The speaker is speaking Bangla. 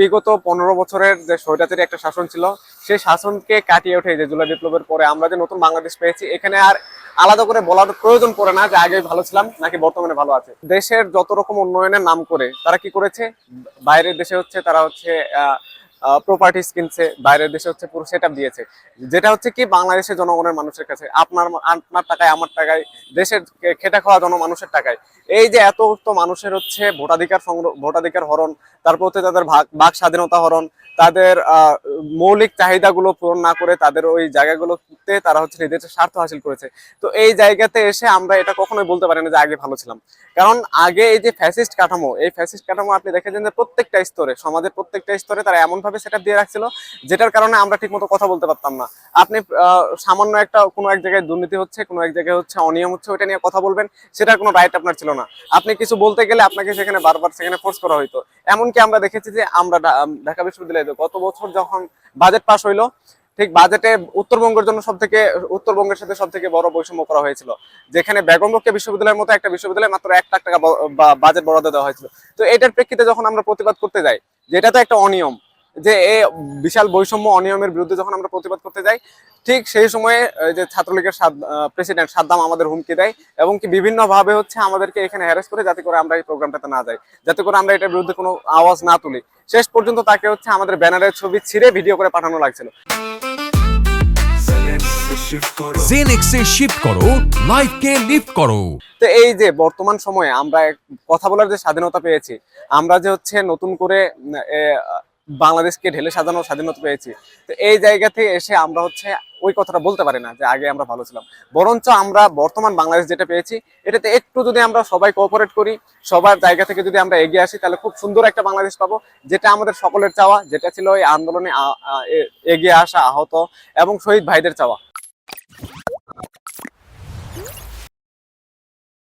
বিগত 15 বছরের যে স্বৈরাচারী একটা শাসন ছিল, সেই শাসনকে কাটিয়ে উঠে যে জুলাই বিপ্লবের পরে আমরা যে নতুন বাংলাদেশ পেয়েছি, এখানে আর আলাদা করে বলার প্রয়োজন পড়ে না যে আগে ভালো ছিলাম নাকি বর্তমানে ভালো আছে। দেশের যত রকম উন্নয়নের নাম করে তারা কি করেছে, বাইরের দেশে হচ্ছে তারা হচ্ছে প্রপার্টিস কিনছে, বাইরের দেশে হচ্ছে পুরো সেটআপ দিয়েছে, যেটা হচ্ছে কি বাংলাদেশের জনগণের মানুষের কাছে আপনার আপনার টাকায় আমার টাকায়, দেশের খেটে খাওয়া জনমানুষের টাকায় এই যে এত তো মানুষের হচ্ছে ভোটাধিকার সংগ্রহ, ভোটাধিকার হরণ, তারপর হচ্ছে তাদের বাক স্বাধীনতা হরণ, তাদের মৌলিক চাহিদাগুলো পূরণ না করে তাদের ওই জায়গাগুলোতে তারা হচ্ছে নিজেদের স্বার্থ হাসিল করেছে। তো এই জায়গাতে এসে আমরা এটা কখনোই বলতে পারি না যে আগে ভালো ছিলাম, কারণ আগে এই যে ফ্যাসিস্ট কাঠামো, এই ফ্যাসিস্ট কাঠামো আপনি দেখেছেন যে প্রত্যেকটা স্তরে, সমাজের প্রত্যেকটা স্তরে তারা এমন ভাবে সেটআপ দিয়ে রাখছিল যেটার কারণে আমরা ঠিকমতো কথা বলতে পারতাম না। আপনি সামান্য একটা কোনো এক জায়গায় দুর্নীতি হচ্ছে, কোনো এক জায়গায় হচ্ছে অনিয়ম হচ্ছে, ওইটা নিয়ে কথা বলবেন, সেটার কোনো রাইট আপনার ছিল না। আপনি কিছু বলতে গেলে আপনাকে সেখানে বারবার সেখানে ফোর্স করা হইতো। এমনকি আমরা দেখেছি যে আমরা ঢাকা বিশ্ববিদ্যালয়ে গত বছর যখন বাজেট পাস হইলো, ঠিক বাজেটে উত্তরবঙ্গের জন্য উত্তরবঙ্গের সাথে সব থেকে বড় বৈষম্য করা হয়েছিল, যেখানে বেগম রোকেয়া বিশ্ববিদ্যালয়ের মতো একটা বিশ্ববিদ্যালয়ে মাত্র 1 লাখ টাকা বাজেট বরাদ্দ দেওয়া হয়েছিল। তো এটার প্রেক্ষিতে যখন আমরা প্রতিবাদ করতে যাই যে এটা তো একটা অনিয়ম, যে এই বিশাল বৈষম্য অনিয়মের বিরুদ্ধে যখন আমরা প্রতিবাদ করতে যাই, ঠিক সেই সময়ে যে ছাত্রলীগের প্রেসিডেন্ট সাদ্দাম আমাদের হুমকি দেয় এবং কি বিভিন্ন ভাবে হচ্ছে আমাদেরকে এখানে হ্যারাস করে, যাতে করে আমরা এই প্রোগ্রামটাতে না যাই, যাতে করে আমরা এটার বিরুদ্ধে কোনো আওয়াজ না তুলি। শেষ পর্যন্ত তাকে হচ্ছে আমাদের ব্যানারের ছবি ছিঁড়ে ভিডিও করে পাঠানো লাগছিল। জেনেক্সে শিফট করো, লাইফকে লিফট করো। তো এই যে বর্তমান সময়ে আমরা কথা বলার যে স্বাধীনতা পেয়েছি, আমরা যে হচ্ছে নতুন করে বাংলাদেশকে ঢেলে সাজানোর স্বাধীনতা পেয়েছি, তো এই জায়গা থেকে এসে আমরা হচ্ছে ওই কথাটা বলতে পারি না যে আগে আমরা ভালো ছিলাম। বরঞ্চ আমরা বর্তমান বাংলাদেশ যেটা পেয়েছি, এটাতে একটু যদি আমরা সবাই কোঅপারেট করি, সবার জায়গা থেকে যদি আমরা এগিয়ে আসি, তাহলে খুব সুন্দর একটা বাংলাদেশ পাবো, যেটা আমাদের সকলের চাওয়া, যেটা ছিল এই আন্দোলনে এগিয়ে আসা আহত এবং শহীদ ভাইদের চাওয়া।